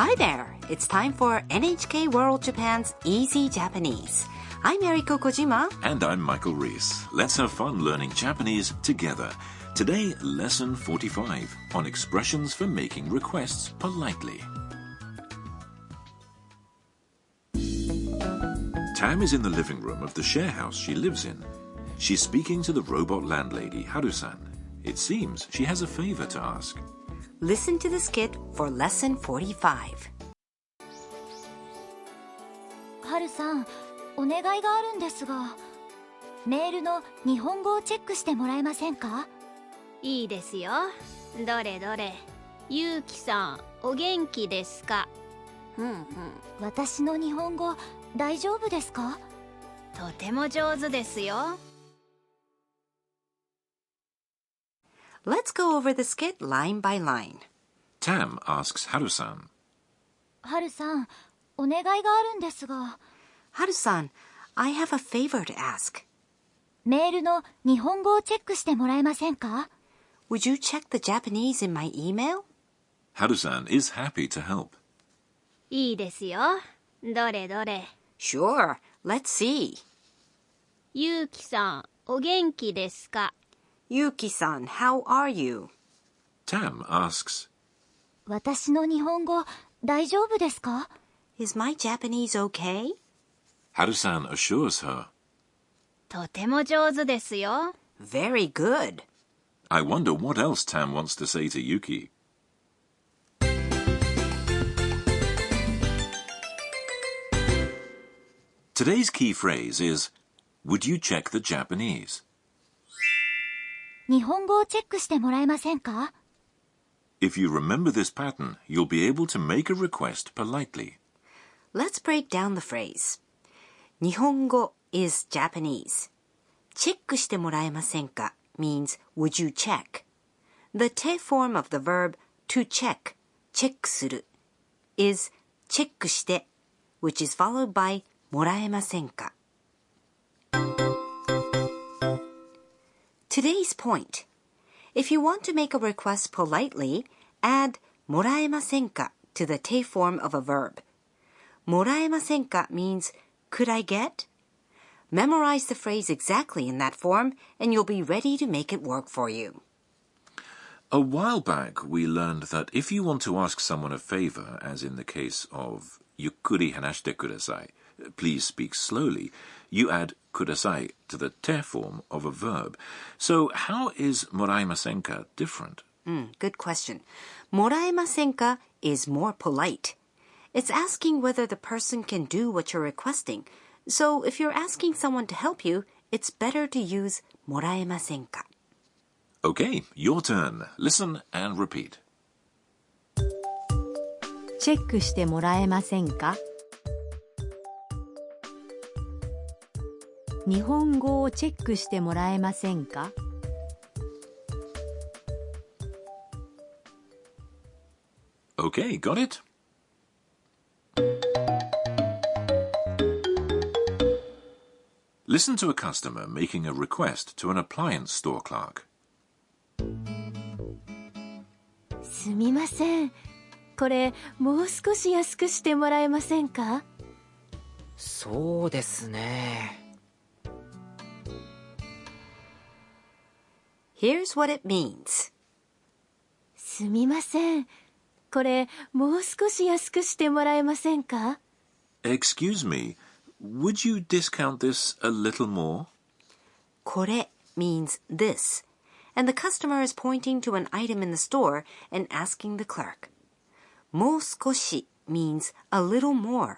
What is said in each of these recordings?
Hi there! It's time for NHK World Japan's Easy Japanese. I'm Eriko Kojima. And I'm Michael Reese. Let's have fun learning Japanese together. Today, Lesson 45 on expressions for making requests politely. Tam is in the living room of the share house she lives in. She's speaking to the robot landlady, Haru-san. It seems she has a favor to ask. Listen to the skit for Lesson 45. はるさん、お願いがあるんですが、メールの日本語をチェックしてもらえませんか？いいですよ。どれどれ。ゆうきさん、お元気ですか？私の日本語大丈夫ですか？とても上手ですよ。Let's go over the skit line by line. Tam asks Haru-san. はるさん、お願いがあるんですが。Haru-san, I have a favor to ask. メールの日本語をチェックしてもらえませんか？ Would you check the Japanese in my email? Haru-san is happy to help. いいですよ。どれどれ。Sure, let's see. ゆうきさん、お元気ですか？ Yuki-san, how are you? Tam asks. 私の日本語大丈夫ですか？ Is my Japanese okay? Haru-san assures her. とても上手ですよ。Very good. I wonder what else Tam wants to say to Yuki. Today's key phrase is, would you check the Japanese? 日本語をチェックしてもらえませんか？ If you remember this pattern, you'll be able to make a request politely. Let's break down the phrase. 日本語 is Japanese. チェックしてもらえませんか means would you check? The te form of the verb to check, チェックする is チェックして which is followed by もらえませんか Today's point. If you want to make a request politely, add もらえませんか to the te form of a verb. もらえませんか means could I get? Memorize the phrase exactly in that form and you'll be ready to make it work for you. A while back, we learned that if you want to ask someone a favor, as in the case of ゆっくり話してください, please speak slowly, you add ください to the te form of a verb. So how is もらえませんか different? Good question. もらえませんか is more polite. It's asking whether the person can do what you're requesting. So if you're asking someone to help you, it's better to use もらえませんか. Okay, your turn. Listen and repeat. チェックしてもらえませんか？日本語をチェックしてもらえませんか？ Okay, got it? Listen to a customer making a request to an appliance store clerk. すみません。これもう少し安くしてもらえませんか？そうですね。Here's what it means. すみません。これもう少し安くしてもらえませんか？ Excuse me, would you discount this a little more? これ means this, and the customer is pointing to an item in the store and asking the clerk. もう少し means a little more,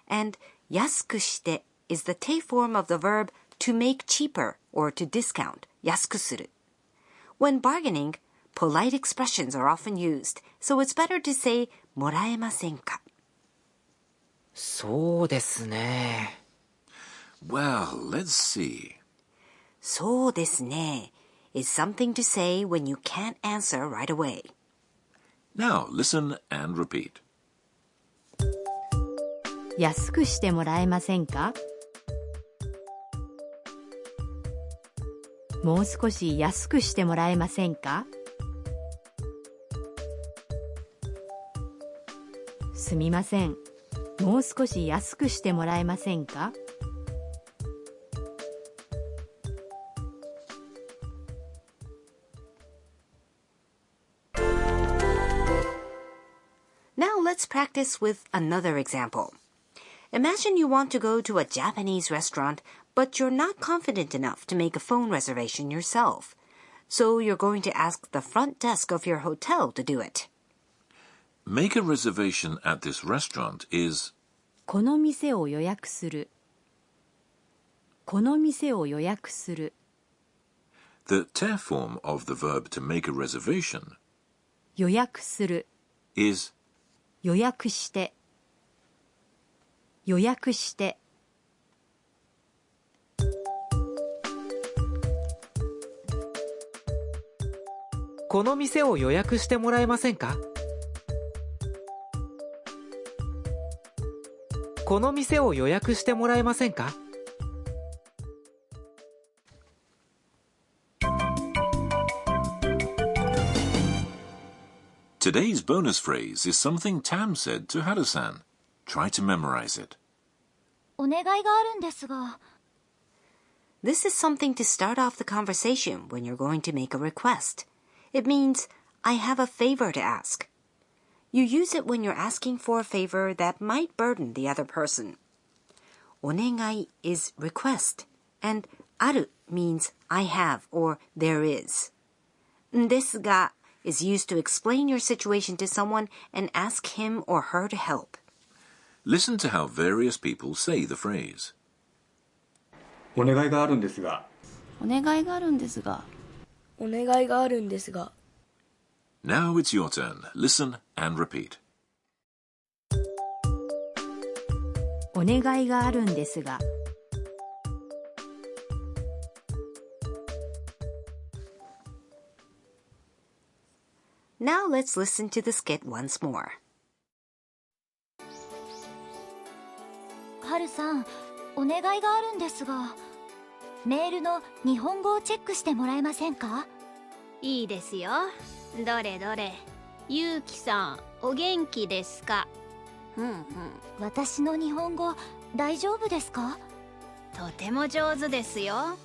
and 安くして is the te form of the verb to make cheaper or to discount, 安くする. When bargaining, polite expressions are often used, so it's better to say もらえませんか? そうですね。Well, let's see. そうですね is something to say when you can't answer right away. Now listen and repeat. 安くしてもらえませんか？もう少し安くしてもらえますみません。もう少し安くしてもらえませんか? Now let's practice with another example. Imagine you want to go to a Japanese restaurant, but you're not confident enough to make a phone reservation yourself. So you're going to ask the front desk of your hotel to do it. Make a reservation at this restaurant is この店を予約する。この店を予約する。 the te form of the verb to make a reservation 予約する。 is 予約して。予約して。この店を予約してもらえませんか？この店を予約してもらえませんか？ Today's bonus phrase is something Tam said to Haru-san. Try to memorize it. お願いがあるんですが。 This is something to start off the conversation when you're going to make a request. It means, I have a favor to ask. You use it when you're asking for a favor that might burden the other person. お願い is request, and ある means I have or there is. ですが is used to explain your situation to someone and ask him or her to help. Listen to how various people say the phrase. お願いがあるんですが。お願いがあるんですが。お願いがあるんですが。 Now it's your turn. Listen and repeat. お願いがあるんですが。Now let's listen to the skit once more. ハルさん、お願いがあるんですが、メールの日本語をチェックしてもらえませんか？いいですよ。どれどれ。ゆうきさん、お元気ですか？私の日本語大丈夫ですか？とても上手ですよ。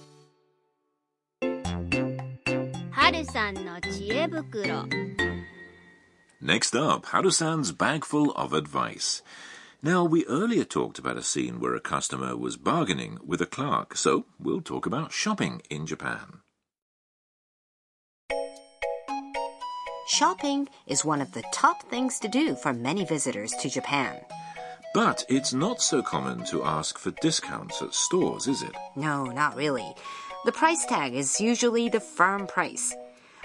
はるさんの知恵袋。Next up, Haru-san's bag full of advice. Now, we earlier talked about a scene where a customer was bargaining with a clerk, so we'll talk about shopping in Japan. Shopping is one of the top things to do for many visitors to Japan. But it's not so common to ask for discounts at stores, is it? No, not really. The price tag is usually the firm price.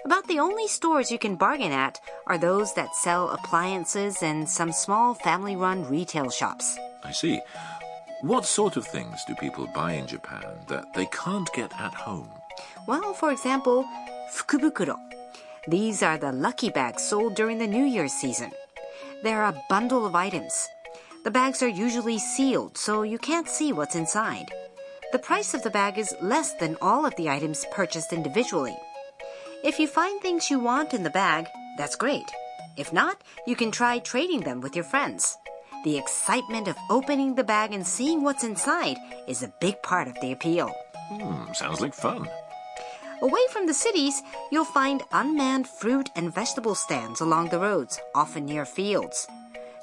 About the only stores you can bargain at are those that sell appliances and some small family-run retail shops. I see. What sort of things do people buy in Japan that they can't get at home? Well, for example, fukubukuro. These are the lucky bags sold during the New Year's season. They're a bundle of items. The bags are usually sealed, so you can't see what's inside. The price of the bag is less than all of the items purchased individually. If you find things you want in the bag, that's great. If not, you can try trading them with your friends. The excitement of opening the bag and seeing what's inside is a big part of the appeal. Sounds like fun. Away from the cities, you'll find unmanned fruit and vegetable stands along the roads, often near fields.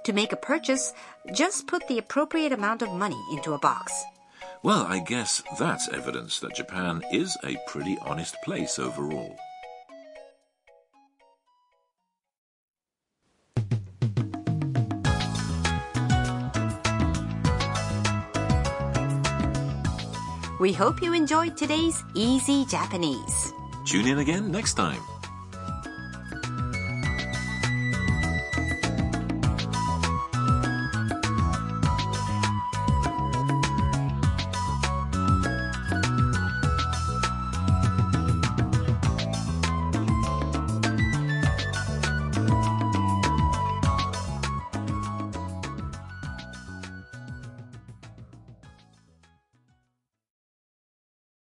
To make a purchase, just put the appropriate amount of money into a box. Well, I guess that's evidence that Japan is a pretty honest place overall. We hope you enjoyed today's Easy Japanese. Tune in again next time.